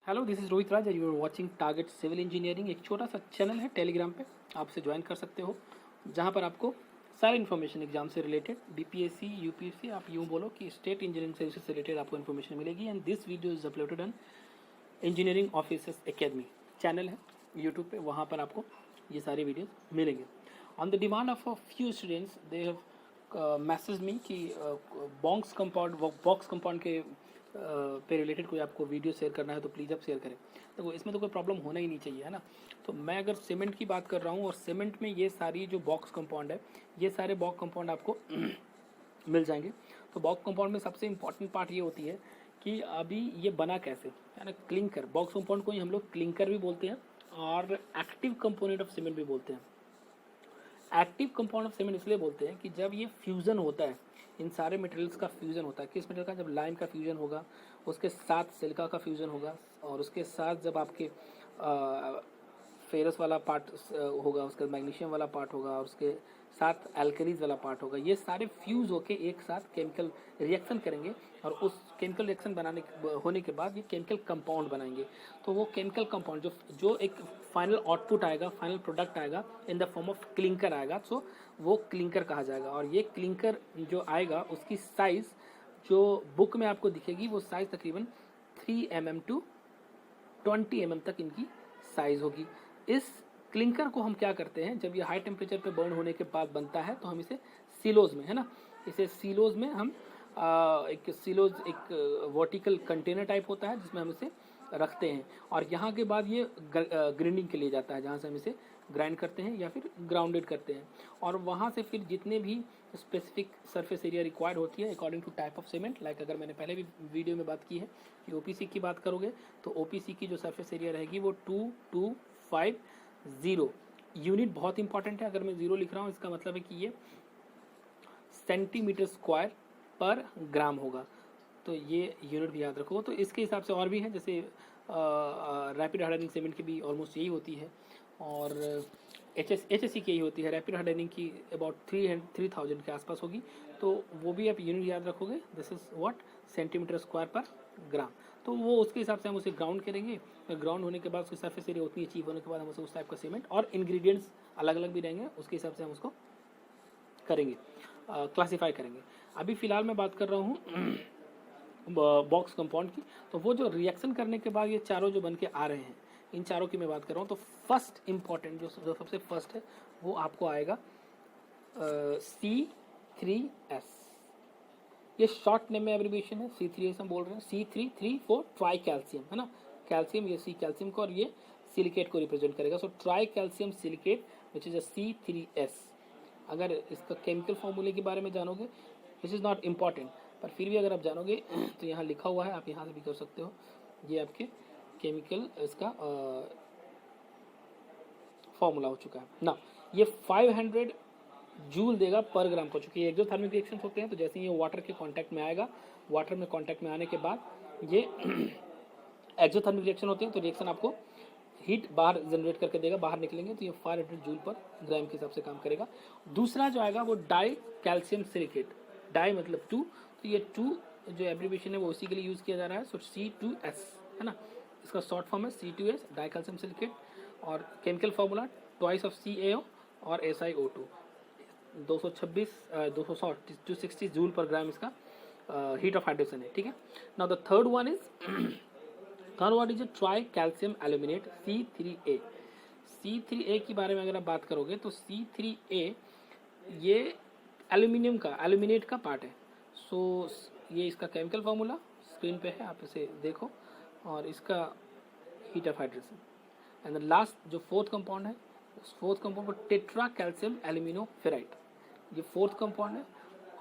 Hello, this is Rohit Raj, you are watching target civil engineering. एक छोटा सा चैनल है टेलीग्राम पे, आपसे ज्वाइन कर सकते हो, जहाँ पर आपको सारे इन्फॉर्मेशन एग्जाम से रिलेटेड, बीपीएससी, यूपीएससी, आप यूँ बोलो कि स्टेट इंजीनियरिंग सर्विसेज से रिलेटेड आपको इन्फॉर्मेशन मिलेगी। And this video is uploaded on engineering officers academy channel है यूट्यूब पे, वहाँ पर आपको ये सारी वीडियोस मिलेंगे। On the demand of a few students they have message me कि बॉक्स कंपाउंड के पे रिलेटेड कोई आपको वीडियो शेयर करना है तो प्लीज़ आप शेयर करें। देखो, इसमें तो कोई प्रॉब्लम होना ही नहीं चाहिए, है ना। तो मैं अगर सीमेंट की बात कर रहा हूँ और सीमेंट में ये सारी जो बॉक्स कंपाउंड है, ये सारे बॉक्स कंपाउंड आपको मिल जाएंगे। तो बॉक्स कंपाउंड में सबसे इंपॉर्टेंट पार्ट ये होती है कि अभी ये बना कैसे, है ना। क्लिंकर, बॉक्स कंपाउंड को ही हम लोग क्लिंकर भी बोलते हैं और एक्टिव कंपोनेंट ऑफ सीमेंट भी बोलते हैं। एक्टिव कंपाउंड ऑफ सीमेंट इसलिए बोलते हैं कि जब ये फ्यूज़न होता है, इन सारे मटेरियल्स का फ्यूज़न होता है। किस मटेरियल का? जब लाइम का फ्यूज़न होगा, उसके साथ सिलिका का फ्यूज़न होगा, और उसके साथ जब आपके फेरस वाला पार्ट होगा, उसका मैग्नीशियम वाला पार्ट होगा, और उसके साथ एल्कलीज वाला पार्ट होगा, ये सारे फ्यूज़ होके एक साथ केमिकल रिएक्शन करेंगे, और उस केमिकल रिएक्शन होने के बाद ये केमिकल कंपाउंड बनाएंगे। तो वो केमिकल कंपाउंड जो एक फाइनल आउटपुट आएगा, फाइनल प्रोडक्ट आएगा, in the form of clinker आएगा। सो वो क्लिंकर कहा जाएगा। और ये क्लिंकर जो आएगा, उसकी साइज़ जो बुक में आपको दिखेगी, वो साइज़ तकरीबन 3 mm टू 20 mm तक इनकी साइज़ होगी। इस क्लिंकर को हम क्या करते हैं, जब ये हाई टेम्परेचर पे बर्न होने के बाद बनता है, तो हम इसे सिलोज में, है ना, इसे सिलोज में हम एक वर्टिकल कंटेनर टाइप होता है जिसमें हम इसे रखते हैं। और यहाँ के बाद ये ग्राइंडिंग के लिए जाता है, जहाँ से हम इसे ग्राइंड करते हैं या फिर ग्राउंडेड करते हैं। और वहाँ से फिर जितने भी स्पेसिफिक सरफेस एरिया रिक्वायर्ड होती है according to type of cement, like अगर मैंने पहले भी वीडियो में बात की है कि ओपीसी की बात करोगे, तो ओपीसी की जो सरफेस एरिया रहेगी वो 2250 यूनिट। बहुत इंपॉर्टेंट है, अगर मैं 0 लिख रहा हूँ इसका मतलब है कि ये सेंटीमीटर स्क्वायर पर ग्राम होगा। तो ये यूनिट भी याद रखो। तो इसके हिसाब से और भी है, जैसे रैपिड हार्डनिंग सीमेंट की भी ऑलमोस्ट यही होती है, और HSC की यही होती है। रैपिड हार्डनिंग की अबाउट 3000 के आसपास होगी। तो वो भी आप यूनिट याद रखोगे, this is what, centimetre square पर ग्राम। तो वो उसके हिसाब से हम उसे ग्राउंड करेंगे। ग्राउंड होने के बाद उसकी सरफेस एरिया उतनी अचीव होने के बाद हम उसे उस टाइप का सीमेंट, और इंग्रेडिएंट्स अलग अलग भी रहेंगे, उसके हिसाब से हम उसको करेंगे, क्लासीफाई करेंगे। अभी फ़िलहाल मैं बात कर रहा हूँ बॉक्स कंपाउंड की। तो वो जो रिएक्शन करने के बाद ये चारों जो बन के आ रहे हैं, इन चारों की मैं बात कर रहा हूँ। तो फर्स्ट इंपॉर्टेंट जो सबसे फर्स्ट है, वो आपको आएगा C3S। ये शॉर्ट नेम में एब्रीविएशन है, C3S हम बोल रहे हैं। C334 ट्राई कैल्शियम, है ना। कैल्शियम, ये C कैल्शियम को, और ये सिलिकेट को रिप्रेजेंट करेगा। So try calcium silicate which is a C3S। अगर इसका केमिकल फॉर्मूले के बारे में जानोगे, विच इज़ नॉट इम्पॉर्टेंट, पर फिर भी अगर आप जानोगे तो यहाँ लिखा हुआ है, आप यहाँ से भी कर सकते हो। ये आपके केमिकल इसका फॉर्मूला हो चुका है ना। ये 500 जूल देगा पर ग्राम को, चूँकि एक्सोथर्मिक रिएक्शंस होते हैं। तो जैसे ही ये वाटर के कांटेक्ट में आएगा, वाटर में कांटेक्ट में आने के बाद ये एक्सोथर्मिक रिएक्शन होते हैं, तो रिएक्शन आपको हीट बाहर जनरेट करके देगा, बाहर निकलेंगे तो ये 500 जूल पर ग्राम के हिसाब से काम करेगा। दूसरा जो आएगा वो डाई कैल्शियम सिलिकेट, डाई मतलब 2, तो ये 2 जो एब्रीविएशन है वो उसी के लिए यूज़ किया जा रहा है। सो C2S, है ना, इसका शॉर्ट फॉर्म है C2S, डाई कैल्शियम सिलिकेट। और chemical formula twice of CaO और SiO2, 260 जूल पर ग्राम इसका हीट ऑफ हाइड्रेशन है, ठीक है। Now the third one is try calcium aluminate C3A। C3A के बारे में अगर आप बात करोगे तो C3A ये एल्यूमिनेट का पार्ट है। सो ये इसका केमिकल फार्मूला स्क्रीन पे है, आप इसे देखो, और इसका heat of hydration. And the last जो फोर्थ कंपाउंड है, उस फोर्थ कंपाउंड को टेट्रा कैल्शियम एल्यूमिनो फेराइट, ये फोर्थ कंपाउंड है।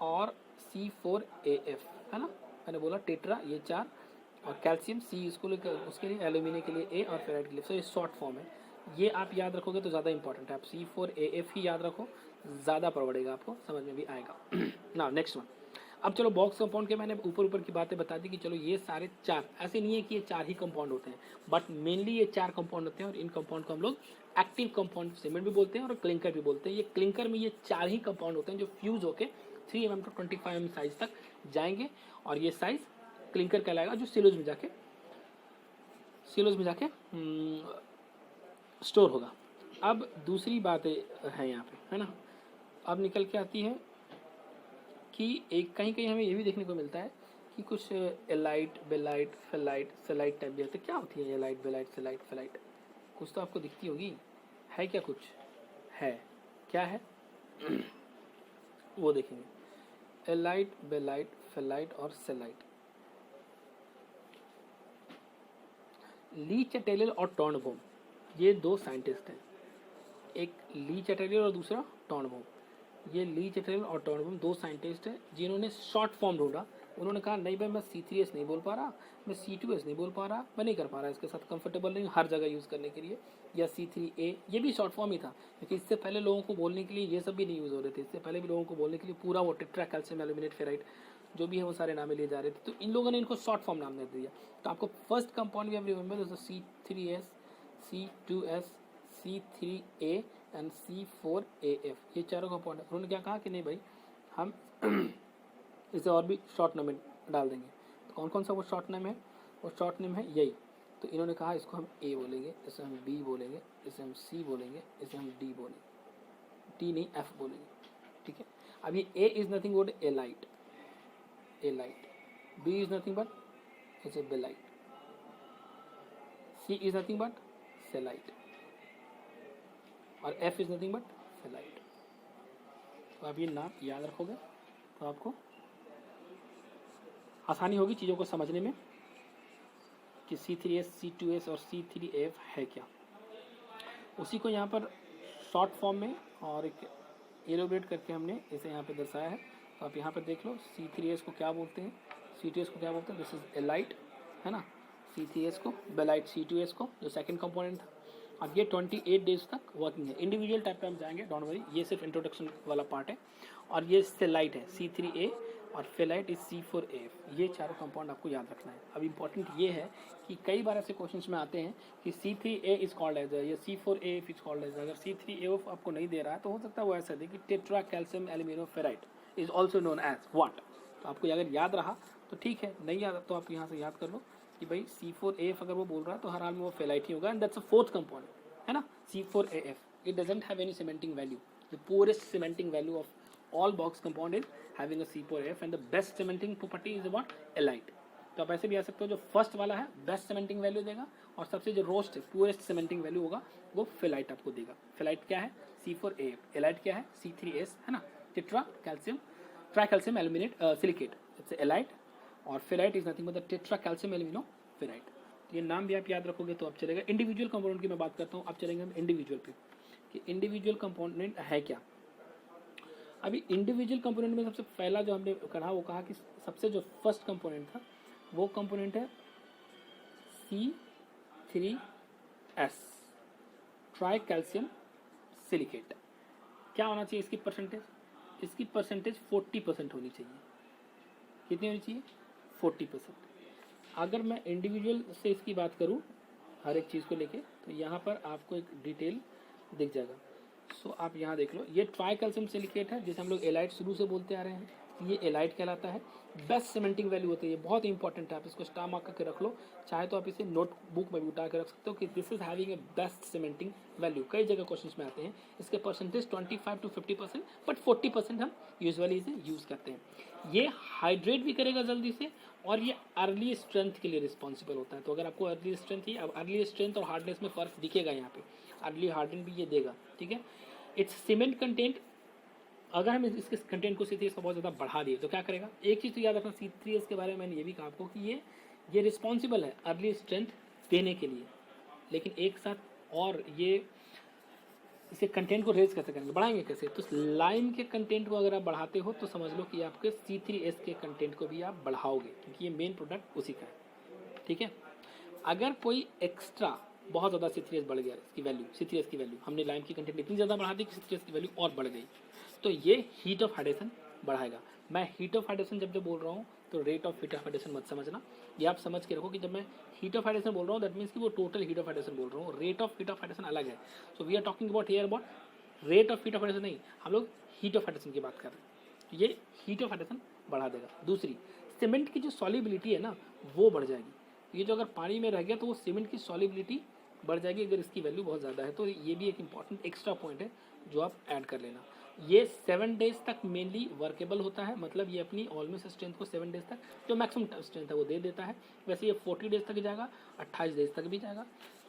और C4AF, है ना, मैंने बोला टेट्रा ये 4, और कैल्शियम C इसको लेकर, उसके लिए एल्यूमिनियम के लिए A, और फेराइट के लिए। सो ये शॉर्ट फॉर्म है, ये आप याद रखोगे तो ज़्यादा इंपॉर्टेंट है। आप C4AF ही याद रखो, ज़्यादा पड़ेगा, आपको समझ में भी आएगा। ना नेक्स्ट वन। अब चलो, बॉक्स कंपाउंड के मैंने ऊपर की बातें बता दी कि चलो ये सारे 4, ऐसे नहीं है कि ये 4 ही कंपाउंड होते हैं, बट मेनली ये 4 कंपाउंड होते हैं। और इन कंपाउंड को हम लोग एक्टिव कंपाउंड सीमेंट भी बोलते हैं और क्लिंकर भी बोलते हैं। ये क्लिंकर में ये 4 ही कंपाउंड होते हैं जो फ्यूज होके 3 mm to 25 mm साइज तक जाएंगे, और ये साइज क्लिंकर कहलाएगा, जो सिलोज में जाके सेलुलोज में जाके स्टोर होगा। अब दूसरी बात है यहाँ पे, है ना, अब निकल के आती है कि एक कहीं कहीं हमें ये भी देखने को मिलता है कि कुछ एलाइट, बेलाइट, फेलाइट, सेलाइट टाइप भी आते हैं। क्या होती है एलाइट, बेलाइट, सेलाइट, फेलाइट? कुछ तो आपको दिखती होगी, है क्या? कुछ है, क्या है वो देखेंगे। एलाइट, बेलाइट, फेलाइट और सेलाइट। ली चैटेलियर और टॉर्नबोम, ये दो साइंटिस्ट हैं, एक ली चैटेलियर और दूसरा टॉर्नबोम। ये ली चैटेलियर और टॉर्नबोम दो साइंटिस्ट हैं जिन्होंने शॉर्ट फॉर्म ढूंढा। उन्होंने कहा नहीं भाई मैं C3S नहीं बोल पा रहा, मैं C2S नहीं बोल पा रहा, मैं नहीं कर पा रहा, इसके साथ कंफर्टेबल नहीं हर जगह यूज़ करने के लिए, या C3A, ये भी शॉर्ट फॉर्म ही था क्योंकि इससे पहले लोगों को बोलने के लिए ये सब भी नहीं यूज़ हो रहे थे। इससे पहले भी लोगों को बोलने के लिए पूरा वो टेट्रा कैल्शियम एल्यूमिनेट फेराइट जो भी है वो सारे नामे लिए जा रहे थे, तो इन लोगों ने इनको शॉर्ट फॉर्म नाम दे दिया। तो आपको फर्स्ट कंपाउंड भी remember C3S, C2S, C3A and C4AF, ये चारों कंपाउंड है। उन्होंने क्या कहा कि नहीं भाई हम इसे और भी शॉर्ट नेम डाल देंगे। तो कौन कौन सा वो शॉर्ट नेम है? वो शॉर्ट नेम है यही। तो इन्होंने कहा इसको हम A बोलेंगे, इसे हम B बोलेंगे, इसे हम C बोलेंगे, इसे हम D बोलेंगे, D नहीं F बोलेंगे, ठीक है। अब ये A is nothing but alite, alite, B is nothing but इसे belite, C is nothing but celite और F is nothing but felite. तो आप ये नाम याद रखोगे तो आपको आसानी होगी चीज़ों को समझने में कि C3S, C2S और C3AF है क्या। उसी को यहाँ पर शॉर्ट फॉर्म में और एक एलोब्रेट करके हमने इसे यहाँ पे दर्शाया है। तो आप यहाँ पर देख लो C3S को क्या बोलते हैं, C2S को क्या बोलते हैं, दिस इज एलाइट, है ना, C3S को बेलाइट, C2S को जो सेकंड कंपोनेंट था। अब ये 28 डेज तक वर्किंग है। इंडिविजुअल टाइप पे हम जाएंगे, डोंट वरी, ये सिर्फ इंट्रोडक्शन वाला पार्ट है। और ये सेलाइट है C3A और फेलाइट इज C4AF। ये चारों कंपाउंड आपको याद रखना है। अब इंपॉर्टेंट ये है कि कई बार ऐसे क्वेश्चंस में आते हैं कि C3A इज कॉल्ड एज या C4AF इज कॉल्ड एज। अगर C3AF आपको नहीं दे रहा है तो हो सकता है वो ऐसा दे कि tetra calcium alumino ferrite is also known as what. तो आपको अगर याद रहा तो ठीक है, नहीं याद तो आप यहाँ से याद कर लो कि भाई C4AF अगर वो बोल रहा है तो हर हाल में वो फेलाइट ही होगा, and that's a fourth compound, है ना, C4AF। It doesn't have any cementing value. The poorest cementing value of all box compound is having a C4AF and the best cementing property is what elite। तो आप ऐसे भी आ सकते हो, जो first वाला है बेस्ट सीमेंटिंग वैल्यू देगा और सबसे जो रोस्ट है पुअरेस्ट सीमेंटिंग वैल्यू होगा वो फेलाइट आपको देगा। फेलाइट क्या है? C4AF। एलाइट क्या है? C3S, है ना, tetra calcium tri calcium aluminate silicate, it's alite. और felite is nothing but the tetra calcium alumino ferrite. ये नाम भी आप याद रखोगे तो अब चलेगा। इंडिविजुअल कंपोनेंट की मैं बात करता हूँ, अब चलेंगे हम इंडिविजुअल पे कि इंडिविजुअल कंपोनेंट है क्या। अभी इंडिविजुअल कंपोनेंट में सबसे पहला जो हमने कहा वो कहा कि सबसे जो फर्स्ट कंपोनेंट था वो कंपोनेंट है C3S, ट्राई कैल्शियम सिलिकेट। क्या होना चाहिए इसकी परसेंटेज? इसकी परसेंटेज 40% होनी चाहिए। कितनी होनी चाहिए? 40%। अगर मैं इंडिविजुअल से इसकी बात करूं हर एक चीज़ को लेके तो यहाँ पर आपको एक डिटेल दिख जाएगा। सो आप यहाँ देख लो, ये ट्राई कैल्शियम सिलिकेट है जिसे हम लोग एलाइट शुरू से बोलते आ रहे हैं। ये एलाइट कहलाता है। बेस्ट सीमेंटिंग वैल्यू होती है, ये बहुत इंपॉर्टेंट है, आप इसको स्टार मार्क करके रख लो। चाहे तो आप इसे नोटबुक में भी उठा के रख सकते हो कि this is having a best cementing value. कई जगह क्वेश्चंस में आते हैं। इसके परसेंटेज 25 to 50%, बट 40% हम यूजुअली इसे यूज़ करते हैं। ये हाइड्रेट भी करेगा जल्दी से और ये अर्ली स्ट्रेंथ के लिए रिस्पॉन्सिबल होता है। तो अगर आपको अर्ली स्ट्रेंथ ही, अब अर्ली स्ट्रेंथ और हार्डनेस में फ़र्क दिखेगा यहाँ पे, अर्ली हार्डन भी ये देगा, ठीक है। इट्स सीमेंट कंटेंट, अगर हम इसके कंटेंट को C3S को बहुत ज़्यादा बढ़ा दिए तो क्या करेगा? एक चीज़ तो याद रखना C3S के बारे में मैंने ये भी कहा आपको कि ये रिस्पॉन्सिबल है अर्ली स्ट्रेंथ देने के लिए, लेकिन एक साथ और ये इसके कंटेंट को रेज कैसे करेंगे, बढ़ाएंगे कैसे? तो लाइम के कंटेंट को अगर आप बढ़ाते हो तो समझ लो कि आपके C3S के कंटेंट को भी आप बढ़ाओगे क्योंकि ये मेन प्रोडक्ट उसी का है, ठीक है। अगर कोई एक्स्ट्रा बहुत ज़्यादा C3S बढ़ गया, इसकी वैल्यू C3S की वैल्यू हमने लाइम की कंटेंट इतनी ज़्यादा बढ़ा दी कि C3S की वैल्यू और बढ़ गई, तो ये हीट ऑफ हाइड्रेशन बढ़ाएगा। मैं हीट ऑफ हाइड्रेशन जब बोल रहा हूँ तो rate of heat of hydration मत समझना। ये आप समझ के रखो कि जब मैं हीट ऑफ हाइड्रेशन बोल रहा हूँ दैट मीन्स कि वो टोटल हीट ऑफ हाइड्रेशन बोल रहा हूँ, rate of heat of hydration अलग है। So we are talking about here about rate of heat of hydration, नहीं, हम लोग हीट ऑफ हाइड्रेशन की बात कर रहे हैं। तो ये हीट ऑफ हाइड्रेशन बढ़ा देगा। दूसरी, सीमेंट की जो सॉल्युबिलिटी है ना वो बढ़ जाएगी। ये जो अगर पानी में रह गया तो वो सीमेंट की सॉलिबिलिटी बढ़ जाएगी अगर इसकी वैल्यू बहुत ज़्यादा है। तो ये भी एक इंपॉर्टेंट एक्स्ट्रा पॉइंट है जो आप ऐड कर लेना। ये 7 डेज तक मेनली वर्केबल होता है, मतलब ये अपनी ऑलमोस्ट स्ट्रेंथ को 7 डेज तक जो मैक्सिमम स्ट्रेंथ है वो दे देता है। वैसे ये 40 डेज तक जाएगा, 28 डेज तक भी जाएगा।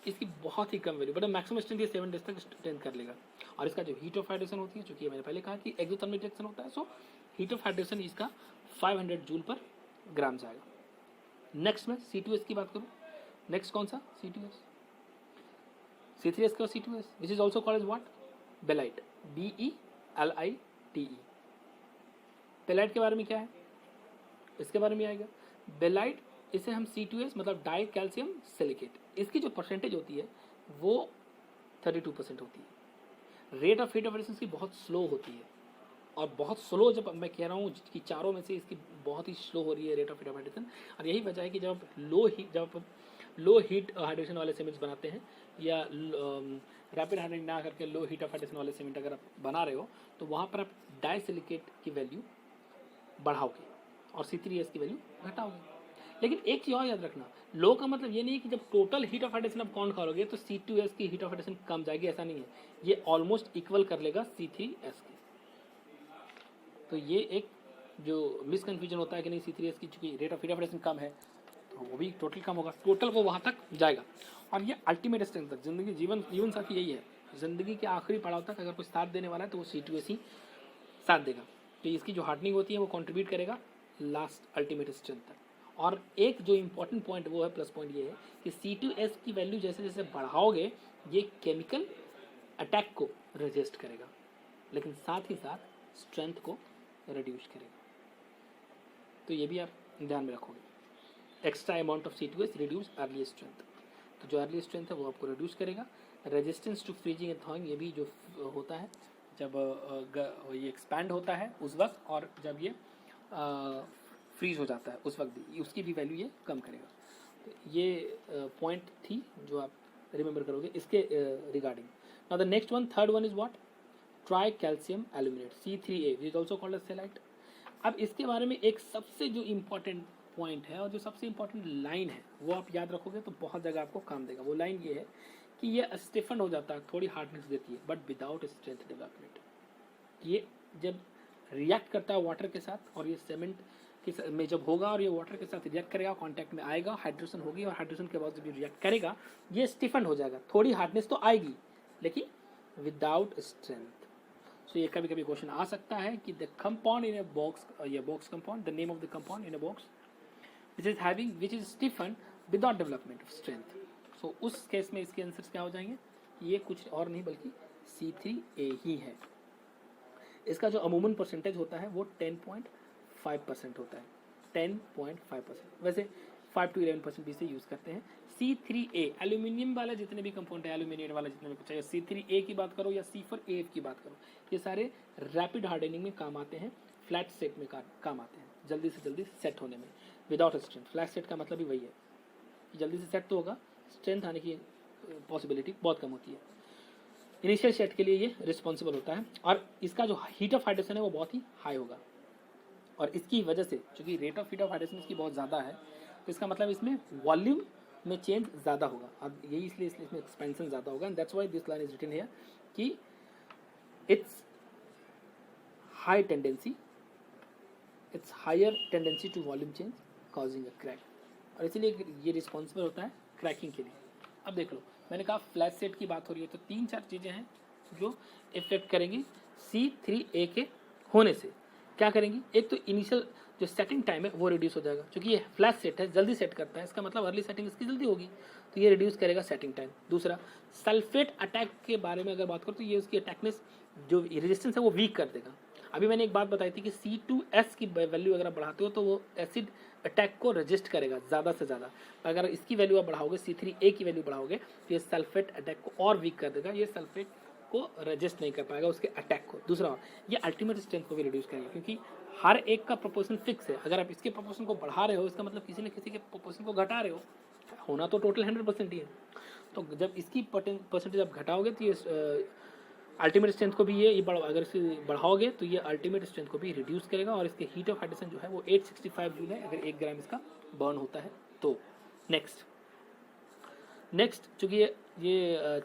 इसकी बहुत ही कम वैल्यू, बट मैक्सिमम स्ट्रेंथ ये 7 डेज तक स्ट्रेंथ कर लेगा। और इसका जो हीट ऑफ हाइड्रेशन होती है, चूंकि मैंने पहले कहा कि एक्सोथर्मिक रिएक्शन होता है, सो हीट ऑफ हाइड्रेशन इसका 500 जूल पर ग्राम जाएगा। नेक्स्ट में C2S की बात करूँ, नेक्स्ट कौन सा C2S, C3S का C2S which is also called as what, belite, BELITE। Belite के बारे में क्या है, इसके बारे में आएगा। बेलाइट, इसे हम C2S मतलब डाई कैल्शियम सिलिकेट, इसकी जो परसेंटेज होती है वो 32% होती है। Rate of heat of hydration की बहुत स्लो होती है, और बहुत स्लो जब मैं कह रहा हूँ कि चारों में से इसकी बहुत ही स्लो हो रही है rate of heat of hydration. और यही वजह है कि जब लो हीट हाइड्रेशन वाले सीमेंट्स बनाते हैं, या रैपिड हार्डनिंग ना करके लो हीट ऑफ हाइड्रेशन वाले सीमेंट अगर आप बना रहे हो, तो वहाँ पर आप डाई सिलिकेट की वैल्यू बढ़ाओगे और C3S की वैल्यू घटाओगे। लेकिन एक चीज़ और याद रखना, लो का मतलब ये नहीं है कि जब टोटल हीट ऑफ हाइड्रेशन आप काउंट करोगे तो C2S की हीट ऑफ हाइड्रेशन कम जाएगी, ऐसा नहीं है। ये ऑलमोस्ट इक्वल कर लेगा C3S की। तो ये एक जो मिसकन्फ्यूजन होता है कि नहीं C3S की चूंकि rate of heat of hydration कम है तो वो भी टोटल कम होगा, टोटल वो वहाँ तक जाएगा। और ये अल्टीमेट स्ट्रेंथ तक, जिंदगी जीवन साथी यही है, जिंदगी के आखिरी पड़ाव तक अगर कोई साथ देने वाला है तो वो C2S ही साथ देगा। तो इसकी जो हार्डनिंग होती है वो कंट्रीब्यूट करेगा लास्ट अल्टीमेट स्ट्रेंथ तक। और एक जो इंपॉर्टेंट पॉइंट वो है, प्लस पॉइंट ये है कि C2S की वैल्यू जैसे जैसे बढ़ाओगे ये केमिकल अटैक को रेजिस्ट करेगा, लेकिन साथ ही साथ स्ट्रेंथ को रिड्यूस करेगा। तो ये भी आप ध्यान में रखोगे। Extra amount of C2S reduce early strength, तो जो अर्ली स्ट्रेंथ है वो आपको रिड्यूस करेगा। Resistance to freezing and thawing, ये भी जो होता है जब ये एक्सपैंड होता है उस वक्त, और जब ये फ्रीज हो जाता है उस वक्त भी, उसकी भी वैल्यू ये कम करेगा। तो ये पॉइंट थी जो आप रिमेंबर करोगे इसके regarding. Now the next one, third one is what, try calcium aluminate C3A which is also called as celite. अब इसके बारे में एक सबसे जो इम्पोर्टेंट पॉइंट है और जो सबसे इम्पोर्टेंट लाइन है वो आप याद रखोगे तो बहुत जगह आपको काम देगा। वो लाइन ये है कि ये स्टिफन हो जाता है, थोड़ी हार्डनेस देती है, बट विदाउट स्ट्रेंथ डेवलपमेंट। ये जब रिएक्ट करता है वाटर के साथ, और ये सीमेंट के में जब होगा और ये वाटर के साथ रिएक्ट करेगा, कांटेक्ट में आएगा, हाइड्रेशन होगी, और हाइड्रेशन के बाद जब ये रिएक्ट करेगा ये स्टिफन हो जाएगा। थोड़ी हार्डनेस तो आएगी लेकिन विदाउट स्ट्रेंथ। सो ये कभी कभी क्वेश्चन आ सकता है कि the compound in a box, ये box compound, the name of the compound in a box which is stiffened without development of strength। so उस केस में इसके आंसर्स क्या हो जाएंगे, ये कुछ और नहीं बल्कि C3A ही है। इसका जो अमूमन परसेंटेज होता है वो 10.5% होता है, 10.5%। वैसे 5 to 11% भी से यूज़ करते हैं। C3A एल्यूमिनियम वाला जितने भी कंपाउंड है, एल्यूमिनेट वाला जितने भी कुछ है, C3A की बात करो या C4AF की बात करो, ये सारे रैपिड हार्डनिंग में काम आते हैं, फ्लैट सेट में काम आते हैं, जल्दी से जल्दी सेट होने में विदाउट स्ट्रेंथ। फ्लैट सेट का मतलब ही वही है कि जल्दी से सेट तो होगा, स्ट्रेंथ आने की पॉसिबिलिटी बहुत कम होती है। इनिशियल सेट के लिए ये रिस्पॉन्सिबल होता है, और इसका जो हीट ऑफ हाइड्रेशन है वो बहुत ही हाई होगा। और इसकी वजह से चूंकि rate of heat of hydration इसकी बहुत ज़्यादा है, तो इसका मतलब इसमें वॉल्यूम में चेंज ज़्यादा होगा, और यही इसलिए इसमें एक्सपेंशन ज़्यादा होगा। And that's why this line is written here कि it's high tendency, it's higher tendency to volume change causing a crack, और इसीलिए ये रिस्पॉन्सिबल होता है क्रैकिंग के लिए। अब देख लो, मैंने कहा फ्लैट सेट की बात हो रही है, तो 3-4 चीज़ें हैं जो इफेक्ट करेंगी C3A के होने से। क्या करेंगी, एक तो इनिशियल जो सेटिंग टाइम है वो रिड्यूस हो जाएगा, क्योंकि ये फ्लैट सेट है, जल्दी सेट करता है, इसका मतलब अर्ली सेटिंग इसकी जल्दी होगी, तो ये रिड्यूस करेगा सेटिंग टाइम। दूसरा, सल्फेट अटैक के बारे में अगर बात करो तो ये उसकी अटैकनेस जो रेजिस्टेंस है वो वीक कर देगा। अभी मैंने एक बात बताई थी कि C2S की वैल्यू अगर आप बढ़ाते हो तो वो एसिड अटैक को रजिस्ट करेगा ज़्यादा से ज़्यादा। अगर इसकी वैल्यू आप बढ़ाओगे, C3A की वैल्यू बढ़ाओगे, तो ये सल्फेट अटैक को और वीक कर देगा, ये सल्फेट को रजिस्ट नहीं कर पाएगा उसके अटैक को। दूसरा, ये अल्टीमेट स्ट्रेंथ को भी रिड्यूस करेगा, क्योंकि हर एक का प्रोपोर्शन फिक्स है। अगर आप इसके प्रोपोर्शन को बढ़ा रहे हो, इसका मतलब किसी न किसी के प्रोपोर्शन को घटा रहे हो, होना तो टोटल 100% ही है। तो जब इसकी परसेंटेज आप घटाओगे तो ये अल्टीमेट स्ट्रेंथ को भी ये अगर इसे बढ़ाओगे तो ये अल्टीमेट स्ट्रेंथ को भी रिड्यूस करेगा, और इसके हीट ऑफ हाइड्रेशन जो है वो 865 जूल है अगर 1 ग्राम इसका बर्न होता है तो। नेक्स्ट चूँकि ये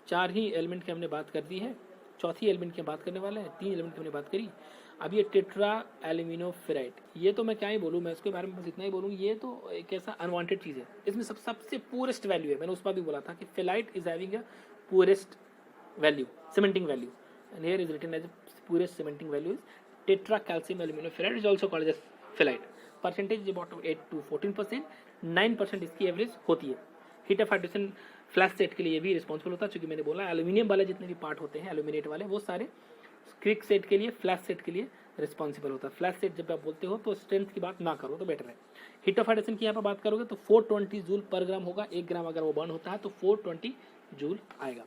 4 ही एलिमेंट की हमने बात कर दी है, चौथी एलिमेंट की बात करने वाले हैं, 3 एलिमेंट की हमने बात करी। अब ये टेट्रा एल्यूमिनोफेराइट, ये तो मैं क्या ही बोलूँ, मैं इसके बारे में बस इतना ही बोलूँ, ये तो एक ऐसा अनवांटेड चीज़ है। इसमें सबसे पुअरेस्ट वैल्यू है, मैंने उस पर भी बोला था कि felite is having a poorest value, cementing value, and here is written as poorest cementing value is tetra calcium aluminoferrite is also called as felite. Percentage about 8 to 14%, 9% इसकी एवरेज होती है। Heat of hydrogen flash set के लिए भी responsible होता है, क्योंकि मैंने बोला एल्यूमिनियम वाले जितने भी पार्ट होते हैं एल्यूमिनेट वाले, वो सारे क्विक सेट के लिए, फ्लैश सेट के लिए रिस्पॉन्सिबल होता है। फ्लैश सेट जब आप बोलते हो तो स्ट्रेंथ की बात ना करो तो बेटर है। हीट ऑफ हाइड्रोजन की यहाँ पर बात करोगे तो 420 जूल पर ग्राम होगा, 1 ग्राम अगर वो बर्न होता है तो 420 जूल आएगा।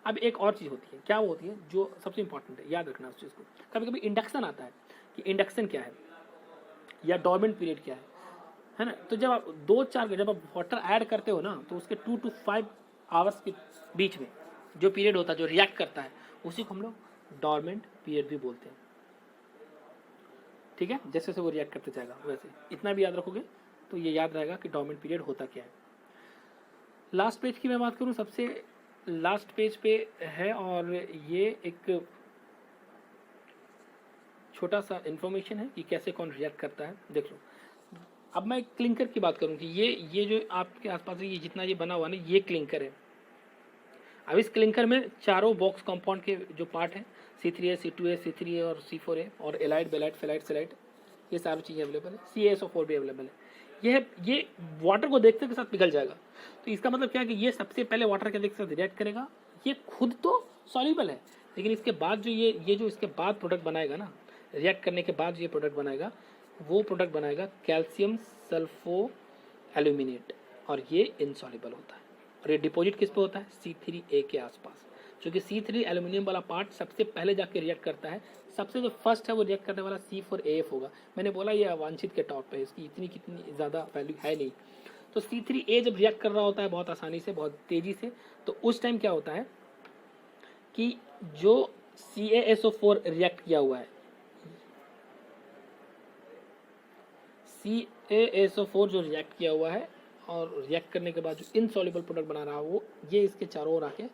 अब एक और चीज़ होती है, क्या वो होती है जो सबसे इंपॉर्टेंट है, याद रखना उस चीज़ को। कभी कभी इंडक्शन आता है कि इंडक्शन क्या है या डॉर्मेंट पीरियड क्या है ना। तो जब आप 2-4 जब आप वाटर ऐड करते हो ना, तो उसके 2 to 5 आवर्स के बीच में जो पीरियड होता है, जो रिएक्ट करता है, उसी को हम लोग डॉर्मेंट पीरियड भी बोलते हैं। ठीक है, जैसे जैसे वो रिएक्ट करते जाएगा वैसे, इतना भी याद रखोगे तो ये याद रहेगा कि डॉर्मेंट पीरियड होता क्या है। लास्ट पेज की मैं बात करूँ, सबसे लास्ट पेज पे है, और ये एक छोटा सा इंफॉर्मेशन है कि कैसे कौन रिएक्ट करता है, देख लो। अब मैं क्लिंकर की बात करूँ कि ये जो आपके आसपास ये जितना ये बना हुआ ना, ये क्लिंकर है। अब इस क्लिंकर में चारों बॉक्स कंपाउंड के जो पार्ट हैं, C3A, C2A, C3A और C4A, और एलाइड, बेलाइड, फेलाइड, सेलाइड, ये सारी चीज़ें अवेलेबल है। CaSO4 भी अवेलेबल है। ये वाटर को देखते के साथ पिघल जाएगा। तो इसका मतलब क्या है कि ये सबसे पहले वाटर के साथ रिएक्ट करेगा। ये खुद तो सॉल्यूबल है, लेकिन इसके बाद जो ये जो इसके बाद प्रोडक्ट बनाएगा ना, रिएक्ट करने के बाद ये प्रोडक्ट बनाएगा, वो प्रोडक्ट बनाएगा कैल्शियम सल्फो एल्यूमिनेट, और ये इनसॉल्युबल होता है। और ये डिपॉजिट किस पे होता है? C3A के आसपास, क्योंकि C3 एल्यूमिनियम वाला पार्ट सबसे पहले जाके रिएक्ट करता है। सबसे जो फर्स्ट है वो रिएक्ट करने वाला C4AF होगा। मैंने बोला ये अवांछित के टॉप पे है, इसकी कितनी ज़्यादा वैल्यू है नहीं। तो C3A जब रिएक्ट कर रहा होता है बहुत आसानी से, बहुत तेज़ी से, तो उस टाइम क्या होता है कि जो CaSO4 रिएक्ट किया हुआ है, CaSO4 जो रिएक्ट किया हुआ है, और रिएक्ट करने के बाद जो इनसॉल्युबल प्रोडक्ट बना रहा है वो, ये इसके चारों ओर आके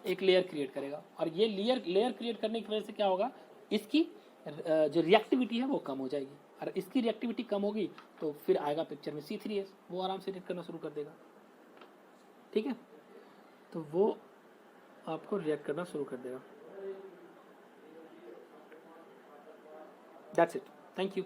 एक लेयर क्रिएट करेगा। और ये लेयर क्रिएट करने की वजह से क्या होगा, इसकी जो रिएक्टिविटी है वो कम हो जाएगी। और इसकी रिएक्टिविटी कम होगी तो फिर आएगा पिक्चर में C3S, वो आराम से रिएक्ट करना शुरू कर देगा। ठीक है, तो वो आपको रिएक्ट करना शुरू कर देगा। That's it, thank you.